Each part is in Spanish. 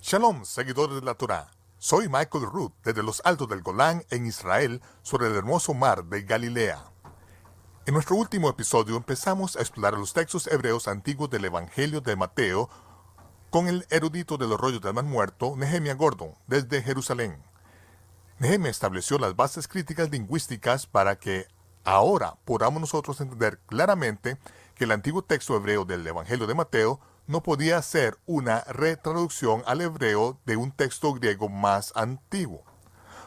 Shalom, seguidores de la Torá. Soy Michael Root, desde los altos del Golán, en Israel, sobre el hermoso mar de Galilea. En nuestro último episodio empezamos a explorar los textos hebreos antiguos del Evangelio de Mateo con el erudito de los rollos del mar muerto, Nehemia Gordon, desde Jerusalén. Nehemia estableció las bases críticas lingüísticas para que ahora podamos nosotros entender claramente que el antiguo texto hebreo del Evangelio de Mateo no podía ser una retraducción al hebreo de un texto griego más antiguo,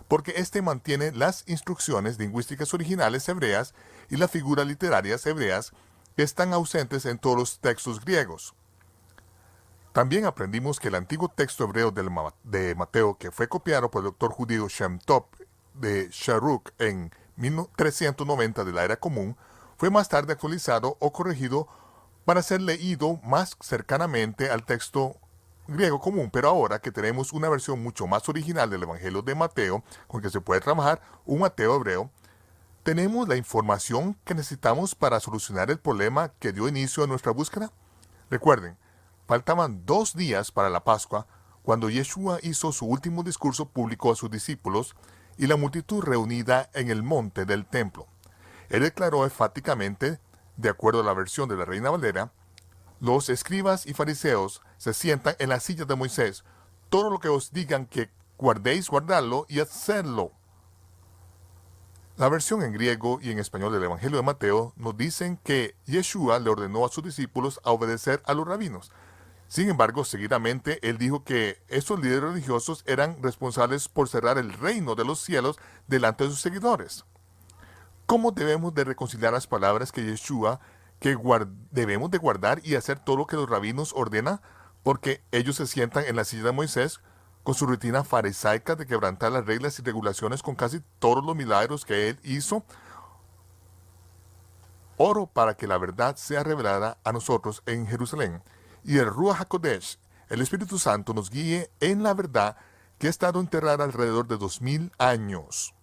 porque éste mantiene las instrucciones lingüísticas originales hebreas y las figuras literarias hebreas que están ausentes en todos los textos griegos. También aprendimos que el antiguo texto hebreo de Mateo, que fue copiado por el doctor judío Shem Tov de Sharuk en 1390 de la Era Común, fue más tarde actualizado o corregido para ser leído más cercanamente al texto griego común, pero ahora que tenemos una versión mucho más original del Evangelio de Mateo, con que se puede trabajar un Mateo hebreo, tenemos la información que necesitamos para solucionar el problema que dio inicio a nuestra búsqueda. Recuerden, faltaban 2 días para la Pascua, cuando Yeshua hizo su último discurso público a sus discípulos y la multitud reunida en el monte del templo. Él declaró enfáticamente, de acuerdo a la versión de la Reina Valera, los escribas y fariseos se sientan en las sillas de Moisés. Todo lo que os digan que guardéis, guardadlo y hacedlo. La versión en griego y en español del Evangelio de Mateo nos dicen que Yeshua le ordenó a sus discípulos a obedecer a los rabinos. Sin embargo, seguidamente él dijo que esos líderes religiosos eran responsables por cerrar el reino de los cielos delante de sus seguidores. ¿Cómo debemos de reconciliar las palabras que Yeshua debemos de guardar y hacer todo lo que los rabinos ordenan? Porque ellos se sientan en la silla de Moisés con su rutina farisaica de quebrantar las reglas y regulaciones con casi todos los milagros que él hizo. Oro para que la verdad sea revelada a nosotros en Jerusalén y el Ruach HaKodesh, el Espíritu Santo, nos guíe en la verdad que ha estado enterrada alrededor de 2000 años.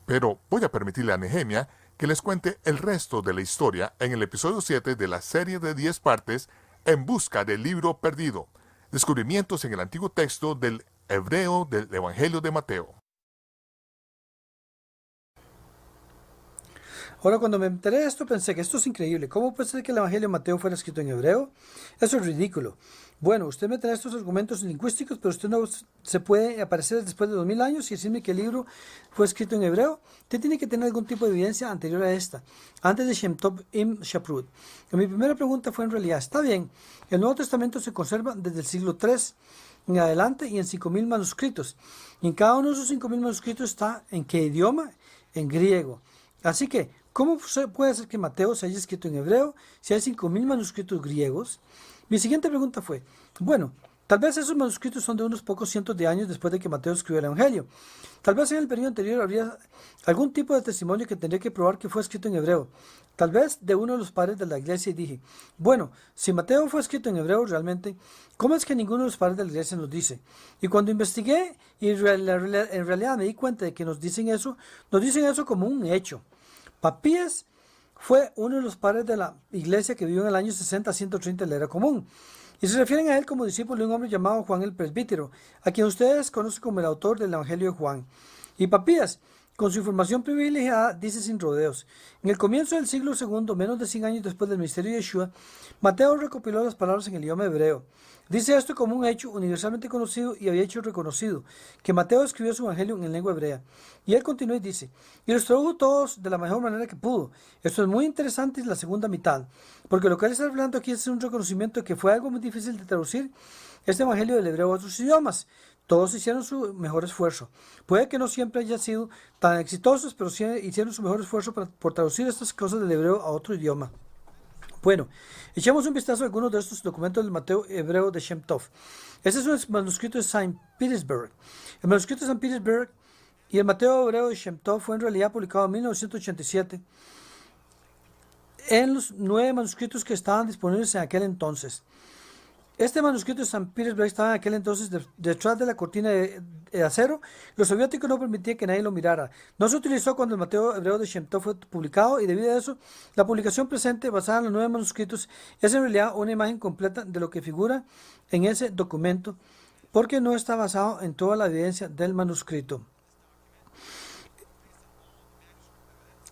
Pero voy a permitirle a Nehemia que les cuente el resto de la historia en el episodio 7 de la serie de 10 partes En busca del libro perdido. Descubrimientos en el antiguo texto del hebreo del Evangelio de Mateo. Ahora, cuando me enteré de esto, pensé que esto es increíble. ¿Cómo puede ser que el Evangelio de Mateo fuera escrito en hebreo? Eso es ridículo. Bueno, usted me trae estos argumentos lingüísticos, pero usted no se puede aparecer después de 2000 años y decirme que el libro fue escrito en hebreo. Usted tiene que tener algún tipo de evidencia anterior a esta, antes de Shem Tov Im Shaprut. Mi primera pregunta fue en realidad, está bien, el Nuevo Testamento se conserva desde el siglo III en adelante y en 5000 manuscritos. Y en cada uno de esos 5000 manuscritos está en qué idioma, en griego. Así que, ¿cómo puede ser que Mateo se haya escrito en hebreo si hay 5000 manuscritos griegos? Mi siguiente pregunta fue, bueno, tal vez esos manuscritos son de unos pocos cientos de años después de que Mateo escribió el Evangelio. Tal vez en el periodo anterior habría algún tipo de testimonio que tendría que probar que fue escrito en hebreo. Tal vez de uno de los padres de la iglesia y dije, bueno, si Mateo fue escrito en hebreo realmente, ¿cómo es que ninguno de los padres de la iglesia nos dice? Y cuando investigué y en realidad me di cuenta de que nos dicen eso como un hecho. Papías fue uno de los padres de la iglesia que vivió en el año 60 a 130 de la Era Común. Y se refieren a él como discípulo de un hombre llamado Juan el Presbítero, a quien ustedes conocen como el autor del Evangelio de Juan. Y Papías, con su información privilegiada, dice sin rodeos. En el comienzo del siglo II, menos de 100 años después del ministerio de Yeshua, Mateo recopiló las palabras en el idioma hebreo. Dice esto como un hecho universalmente conocido y había hecho reconocido, que Mateo escribió su evangelio en lengua hebrea. Y él continúa y dice, y los tradujo todos de la mejor manera que pudo. Esto es muy interesante en la segunda mitad, porque lo que él está hablando aquí es un reconocimiento de que fue algo muy difícil de traducir este evangelio del hebreo a otros idiomas. Todos hicieron su mejor esfuerzo. Puede que no siempre hayan sido tan exitosos, pero sí hicieron su mejor esfuerzo por traducir estas cosas del hebreo a otro idioma. Bueno, echemos un vistazo a algunos de estos documentos del Mateo hebreo de Shem Tov. Este es un manuscrito de St. Petersburg. El manuscrito de St. Petersburg y el Mateo hebreo de Shem Tov fue en realidad publicado en 1987 en los 9 manuscritos que estaban disponibles en aquel entonces. Este manuscrito de San Petersburg estaba en aquel entonces detrás de la cortina de acero. Los soviéticos no permitían que nadie lo mirara. No se utilizó cuando el Mateo hebreo de Shem Tov fue publicado y debido a eso, la publicación presente basada en los 9 manuscritos es en realidad una imagen completa de lo que figura en ese documento porque no está basado en toda la evidencia del manuscrito.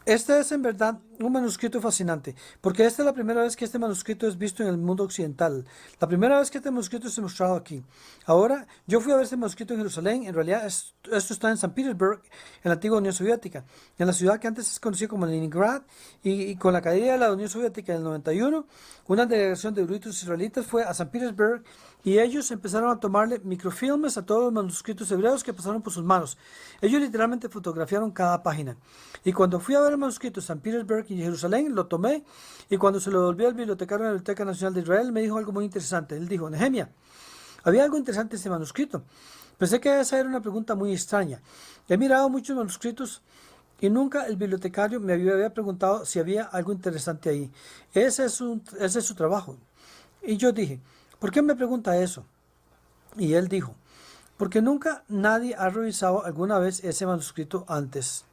Este es en verdad un manuscrito fascinante, porque esta es la primera vez que este manuscrito es visto en el mundo occidental, la primera vez que este manuscrito es mostrado aquí. Ahora, yo fui a ver este manuscrito en Jerusalén, en realidad esto está en San Petersburg, en la antigua Unión Soviética, en la ciudad que antes se conocía como Leningrad, y con la caída de la Unión Soviética en el 91, una delegación de eruditos israelitas fue a San Petersburg y ellos empezaron a tomarle microfilmes a todos los manuscritos hebreos que pasaron por sus manos. Ellos literalmente fotografiaron cada página. Y cuando fui a ver el manuscrito de San Petersburg y Jerusalén, lo tomé y cuando se lo devolví al bibliotecario de la Biblioteca Nacional de Israel, me dijo algo muy interesante. Él dijo: Nehemia, había algo interesante en este manuscrito. Pensé que esa era una pregunta muy extraña. He mirado muchos manuscritos y nunca el bibliotecario me había preguntado si había algo interesante ahí. Ese es su trabajo. Y yo dije: ¿por qué me pregunta eso? Y él dijo: porque nunca nadie ha revisado alguna vez ese manuscrito antes.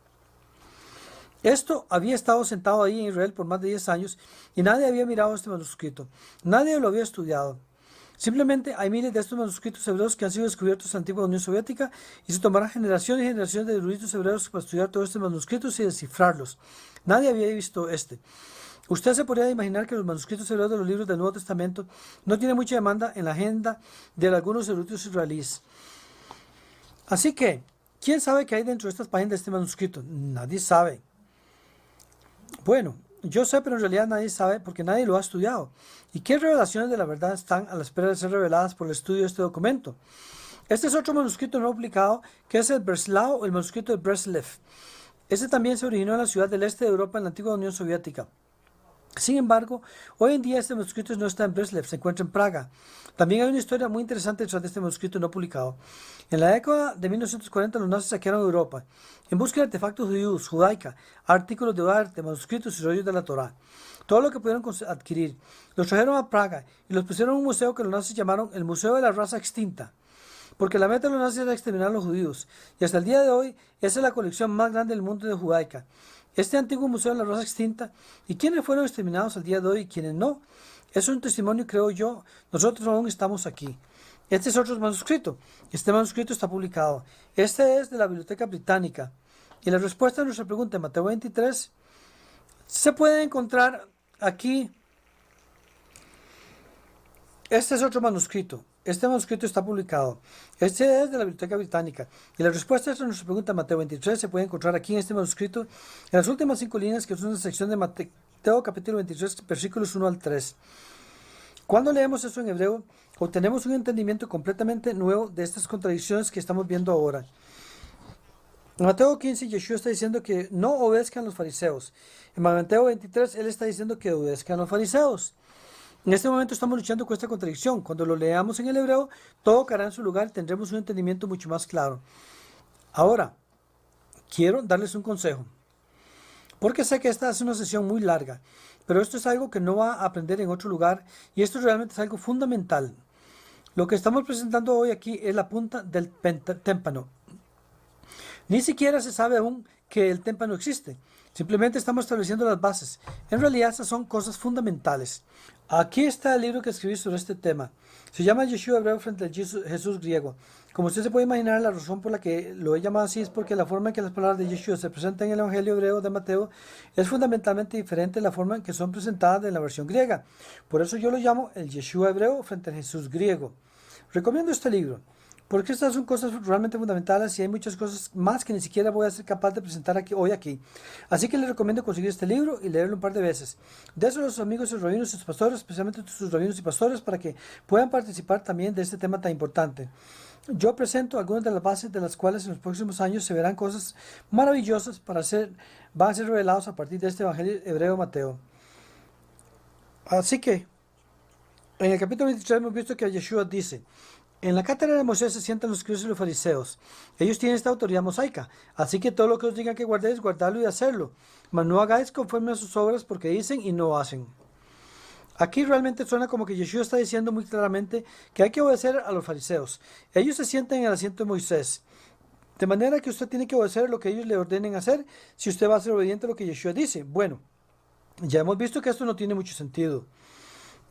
Esto había estado sentado ahí en Israel por más de 10 años y nadie había mirado este manuscrito. Nadie lo había estudiado. Simplemente hay miles de estos manuscritos hebreos que han sido descubiertos en la antigua Unión Soviética y se tomarán generaciones y generaciones de eruditos hebreos para estudiar todos estos manuscritos y descifrarlos. Nadie había visto este. Usted se podría imaginar que los manuscritos hebreos de los libros del Nuevo Testamento no tienen mucha demanda en la agenda de algunos eruditos israelíes. Así que, ¿quién sabe qué hay dentro de estas páginas de este manuscrito? Nadie sabe. Bueno, yo sé, pero en realidad nadie sabe porque nadie lo ha estudiado. ¿Y qué revelaciones de la verdad están a la espera de ser reveladas por el estudio de este documento? Este es otro manuscrito no publicado que es el Breslau o el manuscrito de Breslev. Este también se originó en la ciudad del este de Europa en la antigua Unión Soviética. Sin embargo, hoy en día este manuscrito no está en Breslev, se encuentra en Praga. También hay una historia muy interesante detrás de este manuscrito no publicado. En la década de 1940 los nazis saquearon Europa en busca de artefactos judíos, judaica, artículos de arte, manuscritos y rollos de la Torá. Todo lo que pudieron adquirir. Los trajeron a Praga y los pusieron en un museo que los nazis llamaron el Museo de la Raza Extinta. Porque la meta de los nazis era exterminar a los judíos. Y hasta el día de hoy, esa es la colección más grande del mundo de judaica. Este antiguo museo de la raza extinta, y quienes fueron exterminados al día de hoy y quienes no, es un testimonio, creo yo. Nosotros aún estamos aquí. Este es otro manuscrito. Este manuscrito está publicado. Este es de la Biblioteca Británica. Y la respuesta a nuestra pregunta en Mateo 23 se puede encontrar aquí. Este es otro manuscrito. Este manuscrito está publicado. Este es de la Biblioteca Británica. Y la respuesta a nuestra pregunta en Mateo 23 se puede encontrar aquí en este manuscrito, en las últimas 5 líneas, que es una sección de Mateo capítulo 23, versículos 1 al 3. Cuando leemos eso en hebreo, obtenemos un entendimiento completamente nuevo de estas contradicciones que estamos viendo ahora. En Mateo 15, Yeshua está diciendo que no obedezcan los fariseos. En Mateo 23, él está diciendo que obedezcan los fariseos. En este momento estamos luchando con esta contradicción. Cuando lo leamos en el hebreo, todo caerá en su lugar y tendremos un entendimiento mucho más claro. Ahora, quiero darles un consejo, porque sé que esta es una sesión muy larga, pero esto es algo que no va a aprender en otro lugar y esto realmente es algo fundamental. Lo que estamos presentando hoy aquí es la punta del témpano. Ni siquiera se sabe aún que el témpano existe. Simplemente estamos estableciendo las bases. En realidad, estas son cosas fundamentales. Aquí está el libro que escribí sobre este tema. Se llama Yeshua hebreo frente al Jesús griego. Como usted se puede imaginar, la razón por la que lo he llamado así es porque la forma en que las palabras de Yeshua se presentan en el Evangelio hebreo de Mateo es fundamentalmente diferente de la forma en que son presentadas en la versión griega. Por eso yo lo llamo el Yeshua hebreo frente al Jesús griego. Recomiendo este libro, porque estas son cosas realmente fundamentales y hay muchas cosas más que ni siquiera voy a ser capaz de presentar hoy aquí. Así que les recomiendo conseguir este libro y leerlo un par de veces. Déselo a sus amigos, sus rabinos y sus pastores, especialmente a sus rabinos y pastores, para que puedan participar también de este tema tan importante. Yo presento algunas de las bases de las cuales en los próximos años se verán cosas maravillosas van a ser revelados a partir de este Evangelio hebreo Mateo. Así que, en el capítulo 23 hemos visto que Yeshua dice: en la cátedra de Moisés se sientan los escribas y los fariseos. Ellos tienen esta autoridad mosaica, así que todo lo que os digan que guardéis, guardadlo y hacerlo. Mas no hagáis conforme a sus obras, porque dicen y no hacen. Aquí realmente suena como que Yeshua está diciendo muy claramente que hay que obedecer a los fariseos. Ellos se sientan en el asiento de Moisés. De manera que usted tiene que obedecer lo que ellos le ordenen hacer si usted va a ser obediente a lo que Yeshua dice. Bueno, ya hemos visto que esto no tiene mucho sentido.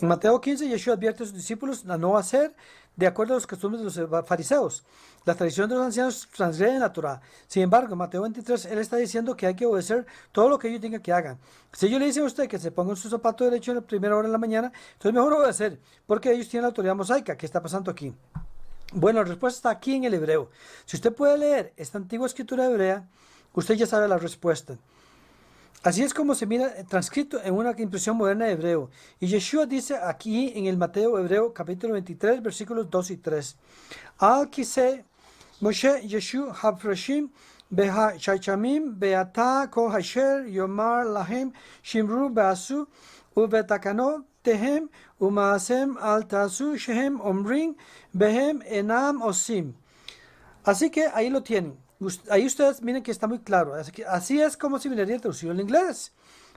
En Mateo 15, Yeshua advierte a sus discípulos a no hacer de acuerdo a los costumbres de los fariseos. La tradición de los ancianos transgrede la Torah. Sin embargo, en Mateo 23, él está diciendo que hay que obedecer todo lo que ellos digan que hagan. Si ellos le dicen a usted que se pongan su zapato derecho en la primera hora de la mañana, entonces mejor obedecer, porque ellos tienen la autoridad mosaica. ¿Qué está pasando aquí? Bueno, la respuesta está aquí en el hebreo. Si usted puede leer esta antigua escritura hebrea, usted ya sabe la respuesta. Así es como se mira transcrito en una impresión moderna de hebreo. Y Yeshua dice aquí en el Mateo hebreo capítulo 23 versículos 2 y 3. Al kise Moshe Yeshu Hafrashim Beha Shachamim Beata Ko Hasher Yomar Lahem Shimru Beasu Ubetakanot Tehem Umaasem Al Tasu Shehem Omrin Behem Enam Osim. Así que ahí lo tienen. Ahí ustedes miren que está muy claro. Así es como se miraría traducido en inglés.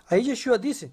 Ahí Yeshua dice,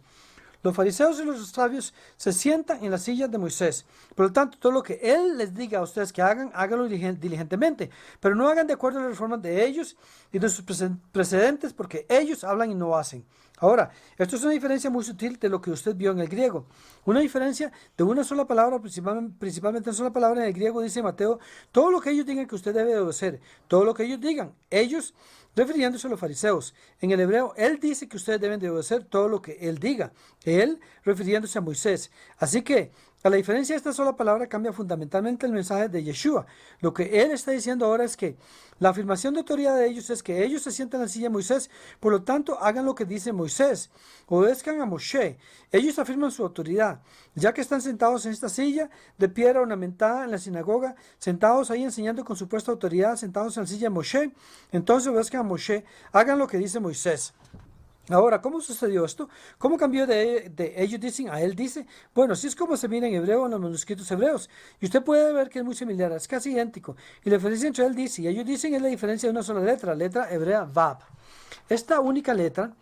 los fariseos y los sabios se sientan en las sillas de Moisés. Por lo tanto, todo lo que él les diga a ustedes que hagan, háganlo diligentemente. Pero no hagan de acuerdo a las reformas de ellos y de sus precedentes, porque ellos hablan y no hacen. Ahora, esto es una diferencia muy sutil de lo que usted vio en el griego. Una diferencia de una sola palabra, principalmente una sola palabra en el griego, dice Mateo, todo lo que ellos digan que usted debe obedecer, todo lo que ellos digan, ellos refiriéndose a los fariseos. En el hebreo, él dice que ustedes deben de obedecer todo lo que él diga, él refiriéndose a Moisés. Así que, a la diferencia de esta sola palabra cambia fundamentalmente el mensaje de Yeshua. Lo que él está diciendo ahora es que la afirmación de autoridad de ellos es que ellos se sientan en la silla de Moisés, por lo tanto hagan lo que dice Moisés, obedezcan a Moshe. Ellos afirman su autoridad, ya que están sentados en esta silla de piedra ornamentada en la sinagoga, sentados ahí enseñando con supuesta autoridad, sentados en la silla de Moshe, entonces obedezcan a Moshe, hagan lo que dice Moisés. Ahora, ¿cómo sucedió esto? ¿Cómo cambió de ellos dicen a él dice? Bueno, así es como se mira en hebreo en los manuscritos hebreos. Y usted puede ver que es muy similar, es casi idéntico. Y la diferencia entre él dice y ellos dicen es la diferencia de una sola letra hebrea Vav. Esta única letra,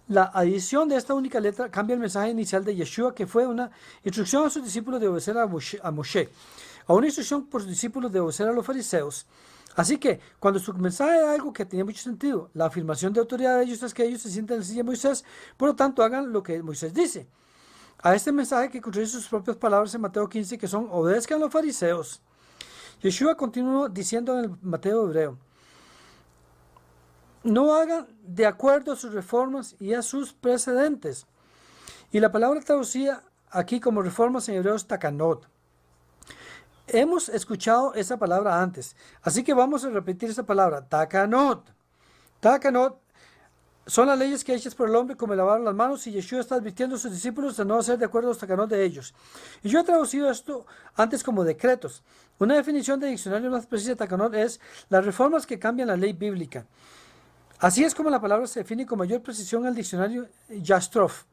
la adición de esta única letra cambia el mensaje inicial de Yeshua, que fue una instrucción a sus discípulos de obedecer a Moshe, a una instrucción por sus discípulos de obedecer a los fariseos. Así que, cuando su mensaje era algo que tenía mucho sentido, la afirmación de autoridad de ellos es que ellos se sienten en la silla de Moisés, por lo tanto hagan lo que Moisés dice. A este mensaje que construye sus propias palabras en Mateo 15, que son obedezcan a los fariseos. Yeshua continuó diciendo en el Mateo hebreo, no hagan de acuerdo a sus reformas y a sus precedentes. Y la palabra traducida aquí como reformas en hebreo es takanot. Hemos escuchado esa palabra antes, así que vamos a repetir esa palabra, takanot. Takanot son las leyes que hechas por el hombre como lavar las manos, y Yeshua está advirtiendo a sus discípulos de no hacer de acuerdo a los takanot de ellos. Y yo he traducido esto antes como decretos. Una definición de diccionario más precisa de takanot es las reformas que cambian la ley bíblica. Así es como la palabra se define con mayor precisión en el diccionario Jastrof,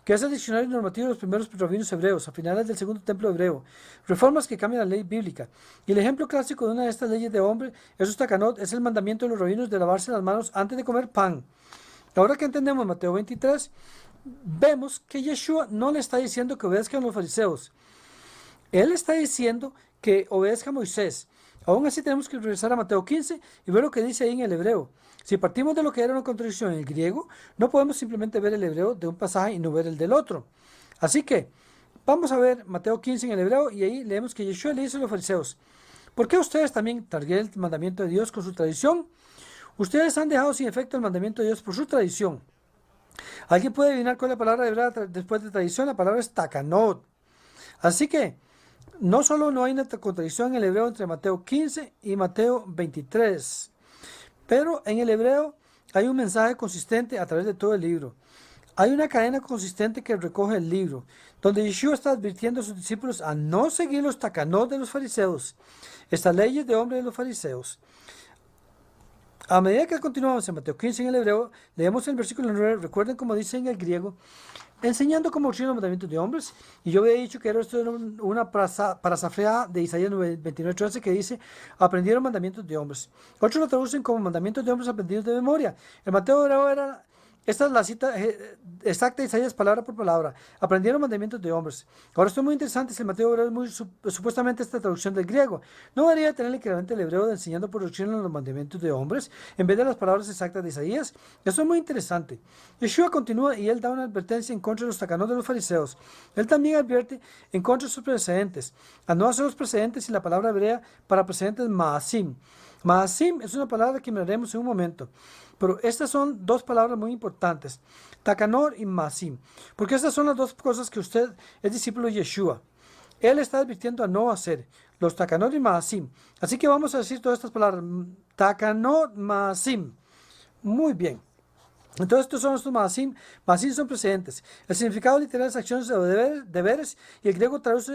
que es el diccionario normativo de los primeros rabinos hebreos, a finales del segundo templo hebreo. Reformas que cambian la ley bíblica. Y el ejemplo clásico de una de estas leyes de hombre, esos takanot, es el mandamiento de los rabinos de lavarse las manos antes de comer pan. Ahora que entendemos Mateo 23, vemos que Yeshua no le está diciendo que obedezcan a los fariseos. Él está diciendo que obedezca a Moisés. Aún así tenemos que regresar a Mateo 15 y ver lo que dice ahí en el hebreo. Si partimos de lo que era una contradicción en el griego, no podemos simplemente ver el hebreo de un pasaje y no ver el del otro. Así que vamos a ver Mateo 15 en el hebreo, y ahí leemos que Yeshua le dice a los fariseos, ¿por qué ustedes también transgreden el mandamiento de Dios con su tradición? Ustedes han dejado sin efecto el mandamiento de Dios por su tradición. ¿Alguien puede adivinar cuál es la palabra hebrea después de tradición? La palabra es takanot. Así que no solo no hay una contradicción en el hebreo entre Mateo 15 y Mateo 23, pero en el hebreo hay un mensaje consistente a través de todo el libro. Hay una cadena consistente que recoge el libro, donde Yeshua está advirtiendo a sus discípulos a no seguir los takanot de los fariseos, estas leyes de hombre de los fariseos. A medida que continuamos en Mateo 15 en el hebreo, leemos el versículo 9, recuerden como dice en el griego, enseñando cómo ocurren los mandamientos de hombres. Y yo había dicho que era esto una parasafrea de Isaías 29:13 que dice, aprendieron mandamientos de hombres. Otros lo traducen como mandamientos de hombres aprendidos de memoria. El Mateo hebreo era esta es la cita exacta de Isaías palabra por palabra. Aprendieron mandamientos de hombres. Ahora esto es muy interesante, si el Mateo hebreo es muy supuestamente esta traducción del griego. ¿No debería tener el equivalente del hebreo de enseñando por doctrina los mandamientos de hombres en vez de las palabras exactas de Isaías? Eso es muy interesante. Yeshua continúa y él da una advertencia en contra de los tacanos de los fariseos. Él también advierte en contra de sus precedentes, a no hacer los precedentes y la palabra hebrea para precedentes maasim. Maasim es una palabra que miraremos en un momento, pero estas son dos palabras muy importantes, takanor y maasim, porque estas son las dos cosas que usted es discípulo de Yeshua. Él está advirtiendo a no hacer, los takanor y maasim. Así que vamos a decir todas estas palabras, takanor, maasim. Muy bien. Entonces estos son estos maasim. Maasim son precedentes. El significado literal es acciones o deberes, y el griego traduce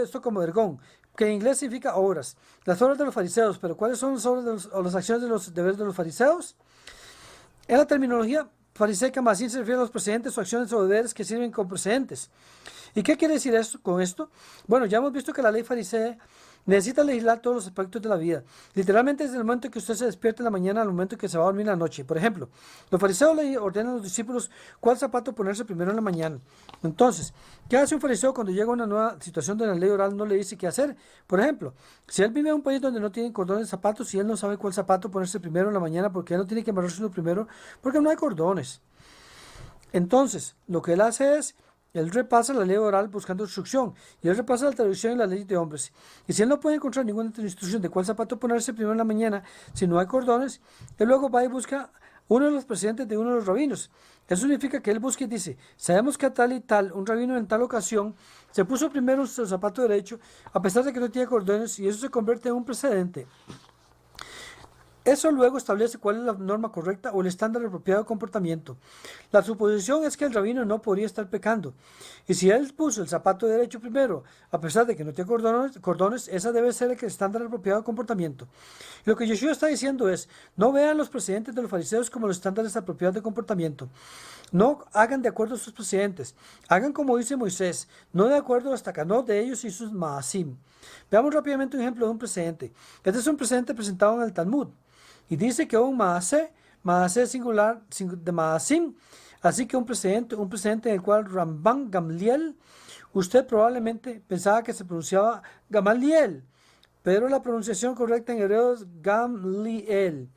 esto como ergón, que en inglés significa obras. Las obras de los fariseos. Pero ¿cuáles son las obras o las acciones de los deberes de los fariseos? En la terminología fariseica, maasim se refiere a los precedentes o acciones o deberes que sirven como precedentes. ¿Y qué quiere decir esto, con esto? Bueno, ya hemos visto que la ley farisea necesita legislar todos los aspectos de la vida. Literalmente desde el momento que usted se despierta en la mañana al momento que se va a dormir en la noche. Por ejemplo, los fariseos le ordenan a los discípulos cuál zapato ponerse primero en la mañana. Entonces, ¿qué hace un fariseo cuando llega a una nueva situación donde la ley oral no le dice qué hacer? Por ejemplo, si él vive en un país donde no tienen cordones de zapatos y él no sabe cuál zapato ponerse primero en la mañana porque él no tiene que amarrárselo primero porque no hay cordones. Entonces, lo que él hace es, él repasa la ley oral buscando instrucción, y él repasa la traducción y la ley de hombres. Y si él no puede encontrar ninguna instrucción de cuál zapato ponerse primero en la mañana, si no hay cordones, él luego va y busca uno de los presidentes de uno de los rabinos. Eso significa que él busca y dice, sabemos que a tal y tal, un rabino en tal ocasión, se puso primero su zapato derecho, a pesar de que no tiene cordones, y eso se convierte en un precedente. Eso luego establece cuál es la norma correcta o el estándar apropiado de comportamiento. La suposición es que el rabino no podría estar pecando. Y si él puso el zapato derecho primero, a pesar de que no tiene cordones, esa debe ser el estándar apropiado de comportamiento. Lo que Yeshua está diciendo es, no vean los precedentes de los fariseos como los estándares apropiados de comportamiento. No hagan de acuerdo a sus precedentes. Hagan como dice Moisés, no de acuerdo a los takanot de ellos y sus maasim. Veamos rápidamente un ejemplo de un precedente. Este es un precedente presentado en el Talmud. Y dice que un maase singular de maasim, así que un precedente en el cual Ramban Gamliel, usted probablemente pensaba que se pronunciaba Gamaliel, pero la pronunciación correcta en hebreo es Gamliel.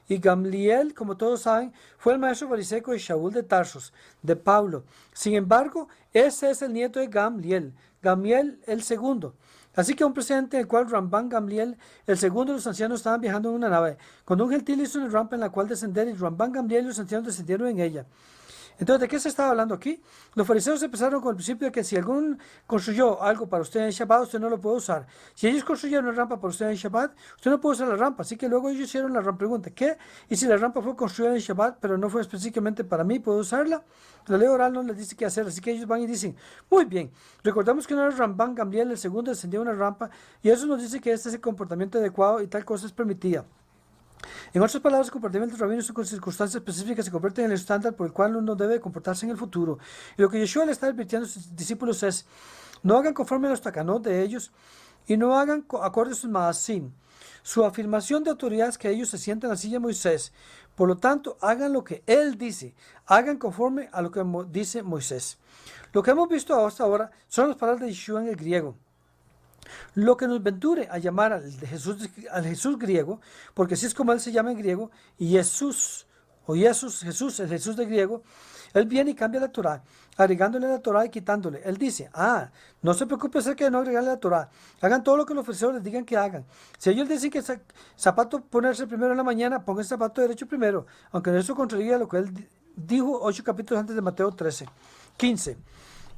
Y Gamliel, como todos saben, fue el maestro fariseo de Shaul de Tarsos, de Pablo. Sin embargo, ese es el nieto de Gamliel, Gamliel el segundo. Así que un precedente en el cual Ramban Gamliel, el segundo de los ancianos, estaban viajando en una nave, cuando un gentil hizo una rampa en la cual descender, y Ramban Gamliel y los ancianos descendieron en ella. Entonces, ¿de qué se estaba hablando aquí? Los fariseos empezaron con el principio de que si alguno construyó algo para usted en Shabbat, usted no lo puede usar. Si ellos construyeron una rampa para usted en Shabbat, usted no puede usar la rampa. Así que luego ellos hicieron la pregunta, ¿qué? Y si la rampa fue construida en Shabbat, pero no fue específicamente para mí, ¿puedo usarla? La ley oral no les dice qué hacer, así que ellos van y dicen, muy bien, recordamos que no era Ramban Gamliel, el segundo descendió una rampa, y eso nos dice que este es el comportamiento adecuado y tal cosa es permitida. En otras palabras, el comportamiento de los rabinos con circunstancias específicas se convierte en el estándar por el cual uno debe comportarse en el futuro. Y lo que Yeshua le está advirtiendo a sus discípulos es, no hagan conforme a los takanot de ellos y no hagan acorde a sus maasim. Su afirmación de autoridad es que ellos se sientan en la silla de Moisés. Por lo tanto, hagan lo que él dice. Hagan conforme a lo que dice Moisés. Lo que hemos visto hasta ahora son las palabras de Yeshua en el griego. Lo que nos venture a llamar al Jesús griego, porque así es como él se llama en griego, y Jesús, o Jesús, el Jesús de griego, él viene y cambia la Torah, agregándole la Torah y quitándole. Él dice, no se preocupe acerca de no agregarle la Torah, hagan todo lo que los fariseos les digan que hagan. Si ellos dicen que zapato ponerse primero en la mañana, pongan el zapato derecho primero, aunque eso contraría lo que él dijo 8 capítulos antes de Mateo 15.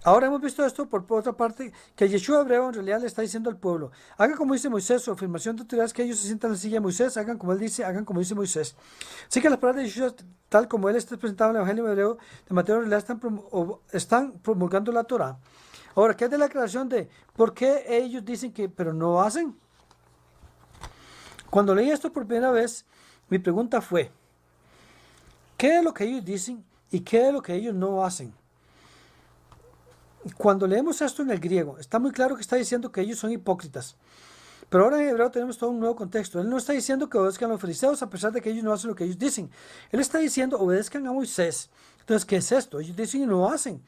Ahora hemos visto esto por otra parte, que Yeshua hebreo en realidad le está diciendo al pueblo, hagan como dice Moisés, su afirmación de autoridad es que ellos se sientan en la silla de Moisés, hagan como él dice, hagan como dice Moisés. Así que las palabras de Yeshua, tal como él está presentado en el Evangelio hebreo de Mateo, en realidad están promulgando la Torah. Ahora, ¿qué es de la aclaración de por qué ellos dicen que, pero no hacen? Cuando leí esto por primera vez, mi pregunta fue, ¿qué es lo que ellos dicen y qué es lo que ellos no hacen? Cuando leemos esto en el griego, está muy claro que está diciendo que ellos son hipócritas. Pero ahora en hebreo tenemos todo un nuevo contexto. Él no está diciendo que obedezcan a los fariseos a pesar de que ellos no hacen lo que ellos dicen. Él está diciendo obedezcan a Moisés. Entonces, ¿qué es esto? Ellos dicen y no hacen.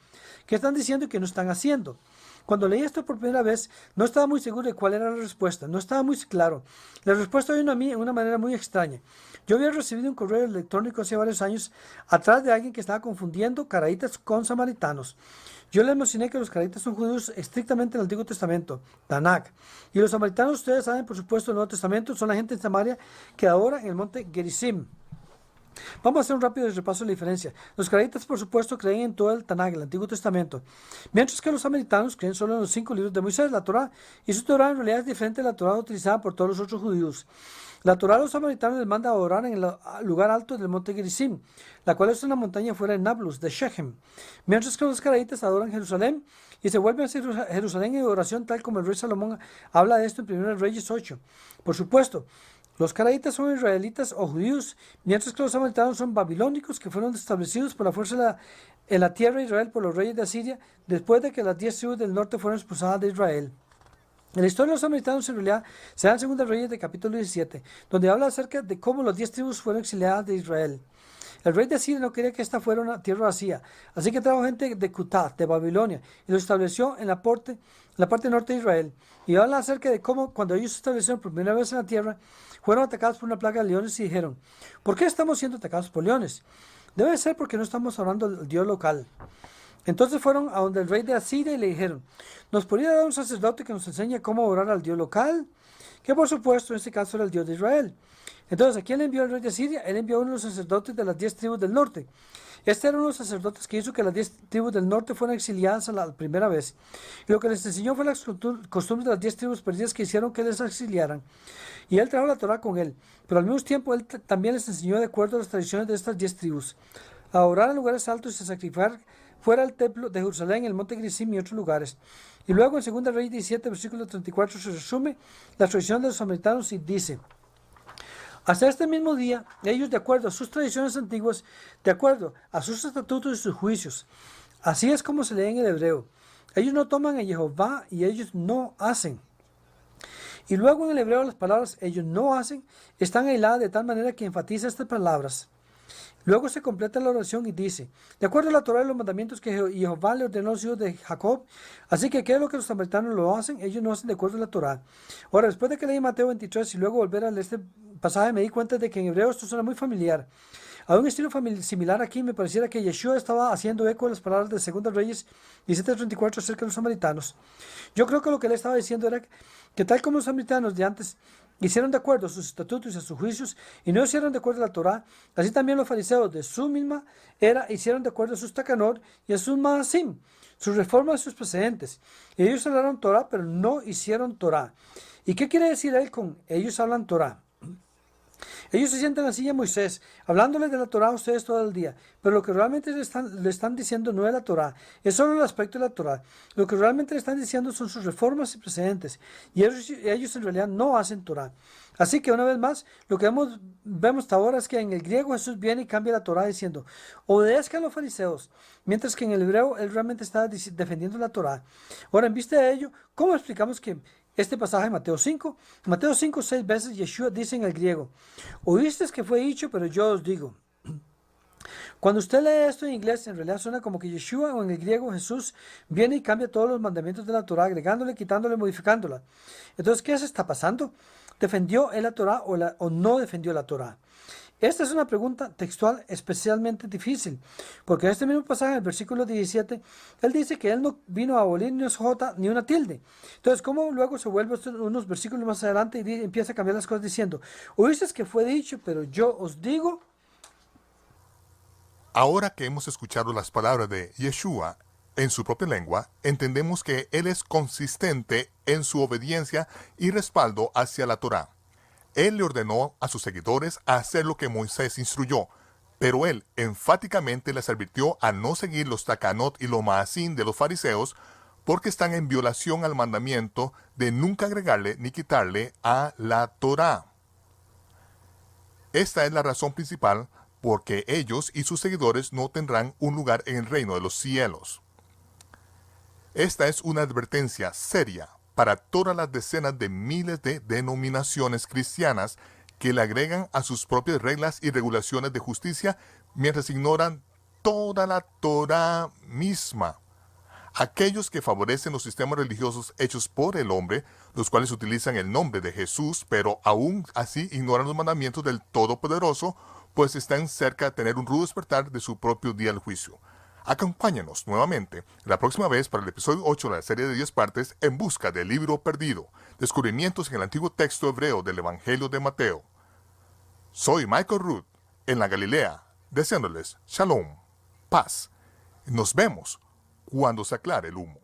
¿Qué están diciendo y qué no están haciendo? Cuando leí esto por primera vez, no estaba muy seguro de cuál era la respuesta. No estaba muy claro. La respuesta vino a mí de una manera muy extraña. Yo había recibido un correo electrónico hace varios años atrás de alguien que estaba confundiendo caraítas con samaritanos. Yo les mencioné que los caraítas son judíos estrictamente en el Antiguo Testamento, Tanakh. Y los samaritanos, ustedes saben, por supuesto, el Nuevo Testamento, son la gente en Samaria que adora en el monte Gerizim. Vamos a hacer un rápido repaso de la diferencia. Los caraítas, por supuesto, creen en todo el Tanakh, el Antiguo Testamento, mientras que los samaritanos creen solo en los 5 libros de Moisés, la Torá, y su Torá en realidad es diferente a la Torá utilizada por todos los otros judíos. La Torá a los samaritanos les manda a adorar en el lugar alto del monte Gerizim, la cual es una montaña fuera de Nablus, de Shechem, mientras que los caraítas adoran Jerusalén y se vuelven a Jerusalén en oración, tal como el rey Salomón habla de esto en 1 Reyes 8. Por supuesto, los caraítas son israelitas o judíos, mientras que los samaritanos son babilónicos que fueron establecidos por la fuerza en la tierra de Israel por los reyes de Asiria después de que las 10 tribus del norte fueron expulsadas de Israel. En la historia de los samaritanos en realidad se da en 2 Reyes de capítulo 17, donde habla acerca de cómo las 10 tribus fueron exiliadas de Israel. El rey de Asiria no quería que esta fuera una tierra vacía, así que trajo gente de Cutat, de Babilonia, y lo estableció en la parte norte de Israel. Y habla acerca de cómo cuando ellos se establecieron por primera vez en la tierra, fueron atacados por una plaga de leones y dijeron, ¿por qué estamos siendo atacados por leones? Debe ser porque no estamos orando al Dios local. Entonces fueron a donde el rey de Asiria y le dijeron, ¿nos podría dar un sacerdote que nos enseñe cómo orar al Dios local? Que por supuesto en este caso era el Dios de Israel. Entonces, ¿a quién le envió el rey de Asiria? Él envió a uno de los sacerdotes de las 10 tribus del norte. Este era uno de los sacerdotes que hizo que las 10 tribus del norte fueran exiliadas a la primera vez. Y lo que les enseñó fue las costumbres de las 10 tribus perdidas que hicieron que les exiliaran. Y él trajo la Torá con él. Pero al mismo tiempo él también les enseñó de acuerdo a las tradiciones de estas 10 tribus. A orar en lugares altos y a sacrificar fuera del templo de Jerusalén, el monte Gerizim y otros lugares. Y luego en 2 Reyes 17, versículo 34 se resume la tradición de los samaritanos y dice, hasta este mismo día, ellos de acuerdo a sus tradiciones antiguas, de acuerdo a sus estatutos y sus juicios, así es como se lee en el hebreo. Ellos no toman a Jehová y ellos no hacen. Y luego en el hebreo las palabras ellos no hacen están aisladas de tal manera que enfatiza estas palabras. Luego se completa la oración y dice, de acuerdo a la Torá y los mandamientos que Jehová le ordenó a los hijos de Jacob, así que ¿qué es lo que los samaritanos lo hacen? Ellos no hacen de acuerdo a la Torá. Ahora, después de que leí Mateo 23 y luego volver a leer este pasaje, me di cuenta de que en hebreo esto suena muy familiar. A un estilo similar aquí me pareciera que Yeshua estaba haciendo eco de las palabras de 2 Reyes 17:34 acerca de los samaritanos. Yo creo que lo que él estaba diciendo era que tal como los samaritanos de antes hicieron de acuerdo a sus estatutos y a sus juicios y no hicieron de acuerdo a la Torá, así también los fariseos de su misma era hicieron de acuerdo a sus takanot y a sus maasim, sus reformas y sus precedentes. Y ellos hablaron Torá, pero no hicieron Torá. ¿Y qué quiere decir él con ellos hablan Torá? Ellos se sientan así a Moisés, hablándoles de la Torá a ustedes todo el día, pero lo que realmente le están diciendo no es la Torá, es solo el aspecto de la Torá. Lo que realmente le están diciendo son sus reformas y precedentes, y ellos en realidad no hacen Torá. Así que una vez más, lo que vemos hasta ahora es que en el griego Jesús viene y cambia la Torá diciendo, obedezcan a los fariseos, mientras que en el hebreo él realmente está defendiendo la Torá. Ahora, en vista de ello, ¿cómo explicamos que este pasaje de Mateo 5? Mateo 5, 6 veces Yeshua dice en el griego, oísteis que fue dicho, pero yo os digo. Cuando usted lee esto en inglés, en realidad suena como que Yeshua o en el griego Jesús viene y cambia todos los mandamientos de la Torá, agregándole, quitándole, modificándola. Entonces, ¿qué se está pasando? ¿Defendió él la Torá o no defendió la Torá? Esta es una pregunta textual especialmente difícil, porque en este mismo pasaje, en el versículo 17, él dice que él no vino a abolir ni una jota ni una tilde. Entonces, ¿cómo luego se vuelve unos versículos más adelante y empieza a cambiar las cosas diciendo, oísteis que fue dicho, pero yo os digo? Ahora que hemos escuchado las palabras de Yeshua en su propia lengua, entendemos que él es consistente en su obediencia y respaldo hacia la Torá. Él le ordenó a sus seguidores a hacer lo que Moisés instruyó, pero él enfáticamente les advirtió a no seguir los takanot y los maasim de los fariseos porque están en violación al mandamiento de nunca agregarle ni quitarle a la Torá. Esta es la razón principal porque ellos y sus seguidores no tendrán un lugar en el reino de los cielos. Esta es una advertencia seria para todas las decenas de miles de denominaciones cristianas que le agregan a sus propias reglas y regulaciones de justicia mientras ignoran toda la Torá misma. Aquellos que favorecen los sistemas religiosos hechos por el hombre, los cuales utilizan el nombre de Jesús, pero aún así ignoran los mandamientos del Todopoderoso, pues están cerca de tener un rudo despertar de su propio día del juicio. Acompáñanos nuevamente la próxima vez para el episodio 8 de la serie de 10 partes En busca del libro perdido, descubrimientos en el antiguo texto hebreo del Evangelio de Mateo. Soy Michael Root, en la Galilea, deseándoles Shalom, paz. Nos vemos cuando se aclare el humo.